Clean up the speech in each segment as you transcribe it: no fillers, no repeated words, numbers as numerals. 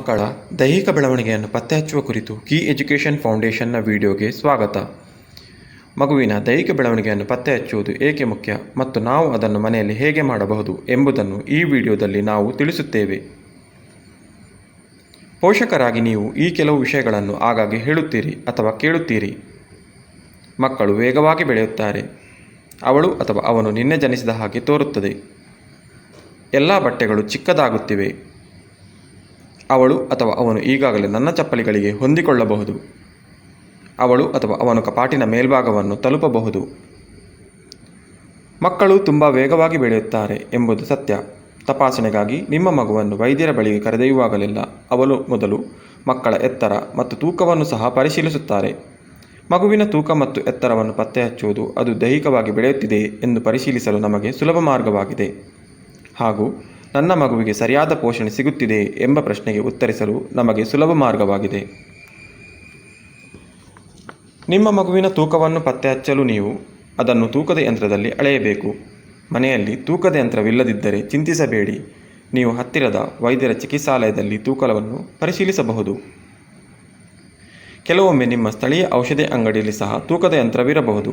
ಮಕ್ಕಳ ದೈಹಿಕ ಬೆಳವಣಿಗೆಯನ್ನು ಪತ್ತೆಹಚ್ಚುವ ಕುರಿತು ಕೀ ಎಜುಕೇಷನ್ ಫೌಂಡೇಶನ್ನ ವಿಡಿಯೋಗೆ ಸ್ವಾಗತ. ಮಗುವಿನ ದೈಹಿಕ ಬೆಳವಣಿಗೆಯನ್ನು ಪತ್ತೆಹಚ್ಚುವುದು ಏಕೆ ಮುಖ್ಯ ಮತ್ತು ನಾವು ಅದನ್ನು ಮನೆಯಲ್ಲಿ ಹೇಗೆ ಮಾಡಬಹುದು ಎಂಬುದನ್ನು ಈ ವಿಡಿಯೋದಲ್ಲಿ ನಾವು ತಿಳಿಸುತ್ತೇವೆ. ಪೋಷಕರಾಗಿ ನೀವು ಈ ಕೆಲವು ವಿಷಯಗಳನ್ನು ಆಗಾಗ್ಗೆ ಹೇಳುತ್ತೀರಿ ಅಥವಾ ಕೇಳುತ್ತೀರಿ. ಮಕ್ಕಳು ವೇಗವಾಗಿ ಬೆಳೆಯುತ್ತಾರೆ. ಅವಳು ಅಥವಾ ಅವನು ನಿನ್ನೆ ಜನಿಸಿದ ಹಾಗೆ ತೋರುತ್ತದೆ. ಎಲ್ಲ ಬಟ್ಟೆಗಳು ಚಿಕ್ಕದಾಗುತ್ತಿವೆ. ಅವಳು ಅಥವಾ ಅವನು ಈಗಾಗಲೇ ನನ್ನ ಚಪ್ಪಲಿಗಳಿಗೆ ಹೊಂದಿಕೊಳ್ಳಬಹುದು. ಅವಳು ಅಥವಾ ಅವನು ಕಪಾಟಿನ ಮೇಲ್ಭಾಗವನ್ನು ತಲುಪಬಹುದು. ಮಕ್ಕಳು ತುಂಬ ವೇಗವಾಗಿ ಬೆಳೆಯುತ್ತಾರೆ ಎಂಬುದು ಸತ್ಯ. ತಪಾಸಣೆಗಾಗಿ ನಿಮ್ಮ ಮಗುವನ್ನು ವೈದ್ಯರ ಬಳಿಗೆ ಕರೆದೊಯ್ಯುವಾಗಲೆಲ್ಲ ಅವರು ಮೊದಲು ಮಕ್ಕಳ ಎತ್ತರ ಮತ್ತು ತೂಕವನ್ನು ಸಹ ಪರಿಶೀಲಿಸುತ್ತಾರೆ. ಮಗುವಿನ ತೂಕ ಮತ್ತು ಎತ್ತರವನ್ನು ಪತ್ತೆಹಚ್ಚುವುದು ಅದು ದೈಹಿಕವಾಗಿ ಬೆಳೆಯುತ್ತಿದೆ ಎಂದು ಪರಿಶೀಲಿಸಲು ನಮಗೆ ಸುಲಭ ಮಾರ್ಗವಾಗಿದೆ. ಹಾಗೂ ನನ್ನ ಮಗುವಿಗೆ ಸರಿಯಾದ ಪೋಷಣೆ ಸಿಗುತ್ತಿದೆ ಎಂಬ ಪ್ರಶ್ನೆಗೆ ಉತ್ತರಿಸಲು ನಮಗೆ ಸುಲಭ ಮಾರ್ಗವಾಗಿದೆ. ನಿಮ್ಮ ಮಗುವಿನ ತೂಕವನ್ನು ಪತ್ತೆಹಚ್ಚಲು ನೀವು ಅದನ್ನು ತೂಕದ ಯಂತ್ರದಲ್ಲಿ ಅಳೆಯಬೇಕು. ಮನೆಯಲ್ಲಿ ತೂಕದ ಯಂತ್ರವಿಲ್ಲದಿದ್ದರೆ ಚಿಂತಿಸಬೇಡಿ. ನೀವು ಹತ್ತಿರದ ವೈದ್ಯರ ಚಿಕಿತ್ಸಾಲಯದಲ್ಲಿ ತೂಕವನ್ನು ಪರಿಶೀಲಿಸಬಹುದು. ಕೆಲವೊಮ್ಮೆ ನಿಮ್ಮ ಸ್ಥಳೀಯ ಔಷಧಿ ಅಂಗಡಿಯಲ್ಲಿ ಸಹ ತೂಕದ ಯಂತ್ರವಿರಬಹುದು.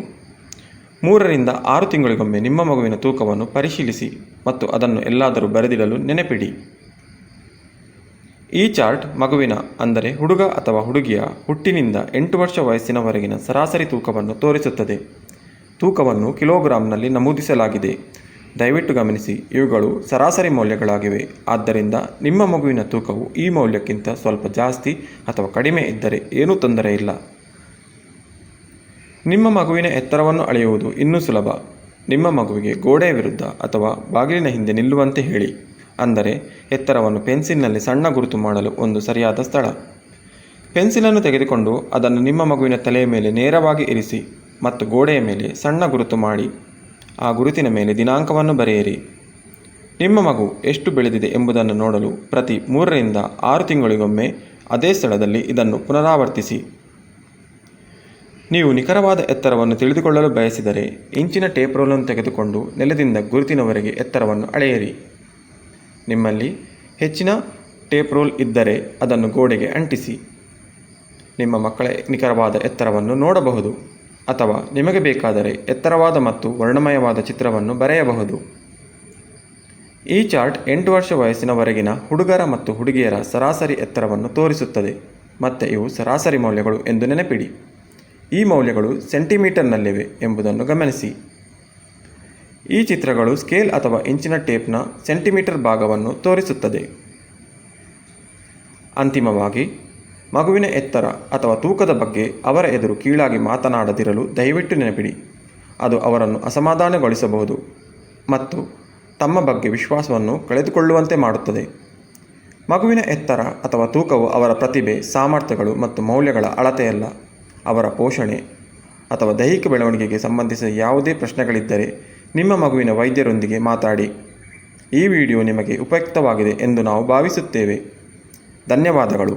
3 ರಿಂದ 6 ತಿಂಗಳಿಗೊಮ್ಮೆ ನಿಮ್ಮ ಮಗುವಿನ ತೂಕವನ್ನು ಪರಿಶೀಲಿಸಿ ಮತ್ತು ಅದನ್ನು ಎಲ್ಲಾದರೂ ಬರೆದಿಡಲು ನೆನಪಿಡಿ. ಈ ಚಾರ್ಟ್ ಮಗುವಿನ ಅಂದರೆ ಹುಡುಗ ಅಥವಾ ಹುಡುಗಿಯ ಹುಟ್ಟಿನಿಂದ 8 ವರ್ಷ ವಯಸ್ಸಿನವರೆಗಿನ ಸರಾಸರಿ ತೂಕವನ್ನು ತೋರಿಸುತ್ತದೆ. ತೂಕವನ್ನು ಕಿಲೋಗ್ರಾಂನಲ್ಲಿ ನಮೂದಿಸಲಾಗಿದೆ. ದಯವಿಟ್ಟು ಗಮನಿಸಿ, ಇವುಗಳು ಸರಾಸರಿ ಮೌಲ್ಯಗಳಾಗಿವೆ. ಆದ್ದರಿಂದ ನಿಮ್ಮ ಮಗುವಿನ ತೂಕವು ಈ ಮೌಲ್ಯಕ್ಕಿಂತ ಸ್ವಲ್ಪ ಜಾಸ್ತಿ ಅಥವಾ ಕಡಿಮೆ ಇದ್ದರೆ ಏನೂ ತೊಂದರೆ ಇಲ್ಲ. ನಿಮ್ಮ ಮಗುವಿನ ಎತ್ತರವನ್ನು ಅಳೆಯುವುದು ಇನ್ನೂ ಸುಲಭ. ನಿಮ್ಮ ಮಗುವಿಗೆ ಗೋಡೆಯ ವಿರುದ್ಧ ಅಥವಾ ಬಾಗಿಲಿನ ಹಿಂದೆ ನಿಲ್ಲುವಂತೆ ಹೇಳಿ. ಅಂದರೆ ಎತ್ತರವನ್ನು ಪೆನ್ಸಿಲ್ನಲ್ಲಿ ಸಣ್ಣ ಗುರುತು ಮಾಡಲು ಒಂದು ಸರಿಯಾದ ಸ್ಥಳ. ಪೆನ್ಸಿಲನ್ನು ತೆಗೆದುಕೊಂಡು ಅದನ್ನು ನಿಮ್ಮ ಮಗುವಿನ ತಲೆಯ ಮೇಲೆ ನೇರವಾಗಿ ಇರಿಸಿ ಮತ್ತು ಗೋಡೆಯ ಮೇಲೆ ಸಣ್ಣ ಗುರುತು ಮಾಡಿ ಆ ಗುರುತಿನ ಮೇಲೆ ದಿನಾಂಕವನ್ನು ಬರೆಯಿರಿ. ನಿಮ್ಮ ಮಗು ಎಷ್ಟು ಬೆಳೆದಿದೆ ಎಂಬುದನ್ನು ನೋಡಲು ಪ್ರತಿ 3 ರಿಂದ 6 ತಿಂಗಳಿಗೊಮ್ಮೆ ಅದೇ ಸ್ಥಳದಲ್ಲಿ ಇದನ್ನು ಪುನರಾವರ್ತಿಸಿ. ನೀವು ನಿಖರವಾದ ಎತ್ತರವನ್ನು ತಿಳಿದುಕೊಳ್ಳಲು ಬಯಸಿದರೆ ಇಂಚಿನ ಟೇಪ್ ರೋಲನ್ನು ತೆಗೆದುಕೊಂಡು ನೆಲದಿಂದ ಗುರುತಿನವರೆಗೆ ಎತ್ತರವನ್ನು ಅಳೆಯಿರಿ. ನಿಮ್ಮಲ್ಲಿ ಹೆಚ್ಚಿನ ಟೇಪ್ ರೋಲ್ ಇದ್ದರೆ ಅದನ್ನು ಗೋಡೆಗೆ ಅಂಟಿಸಿ. ನಿಮ್ಮ ಮಕ್ಕಳ ನಿಖರವಾದ ಎತ್ತರವನ್ನು ನೋಡಬಹುದು ಅಥವಾ ನಿಮಗೆ ಬೇಕಾದರೆ ಎತ್ತರವಾದ ಮತ್ತು ವರ್ಣಮಯವಾದ ಚಿತ್ರವನ್ನು ಬರೆಯಬಹುದು. ಈ ಚಾರ್ಟ್ 8 ವರ್ಷ ವಯಸ್ಸಿನವರೆಗಿನ ಹುಡುಗರ ಮತ್ತು ಹುಡುಗಿಯರ ಸರಾಸರಿ ಎತ್ತರವನ್ನು ತೋರಿಸುತ್ತದೆ. ಮತ್ತು ಇವು ಸರಾಸರಿ ಮೌಲ್ಯಗಳು ಎಂದು ನೆನಪಿಡಿ. ಈ ಮೌಲ್ಯಗಳು ಸೆಂಟಿಮೀಟರ್ನಲ್ಲಿವೆ ಎಂಬುದನ್ನು ಗಮನಿಸಿ. ಈ ಚಿತ್ರಗಳು ಸ್ಕೇಲ್ ಅಥವಾ ಇಂಚಿನ ಟೇಪ್ನ ಸೆಂಟಿಮೀಟರ್ ಭಾಗವನ್ನು ತೋರಿಸುತ್ತದೆ. ಅಂತಿಮವಾಗಿ, ಮಗುವಿನ ಎತ್ತರ ಅಥವಾ ತೂಕದ ಬಗ್ಗೆ ಅವರ ಎದುರು ಕೀಳಾಗಿ ಮಾತನಾಡದಿರಲು ದಯವಿಟ್ಟು ನೆನಪಿಡಿ. ಅದು ಅವರನ್ನು ಅಸಮಾಧಾನಗೊಳಿಸಬಹುದು ಮತ್ತು ತಮ್ಮ ಬಗ್ಗೆ ವಿಶ್ವಾಸವನ್ನು ಕಳೆದುಕೊಳ್ಳುವಂತೆ ಮಾಡುತ್ತದೆ. ಮಗುವಿನ ಎತ್ತರ ಅಥವಾ ತೂಕವು ಅವರ ಪ್ರತಿಭೆ, ಸಾಮರ್ಥ್ಯಗಳು ಮತ್ತು ಮೌಲ್ಯಗಳ ಅಳತೆಯಲ್ಲ. ಅವರ ಪೋಷಣೆ ಅಥವಾ ದೈಹಿಕ ಬೆಳವಣಿಗೆಗೆ ಸಂಬಂಧಿಸಿದ ಯಾವುದೇ ಪ್ರಶ್ನೆಗಳಿದ್ದರೆ ನಿಮ್ಮ ಮಗುವಿನ ವೈದ್ಯರೊಂದಿಗೆ ಮಾತಾಡಿ. ಈ ವಿಡಿಯೋ ನಿಮಗೆ ಉಪಯುಕ್ತವಾಗಿದೆ ಎಂದು ನಾವು ಭಾವಿಸುತ್ತೇವೆ. ಧನ್ಯವಾದಗಳು.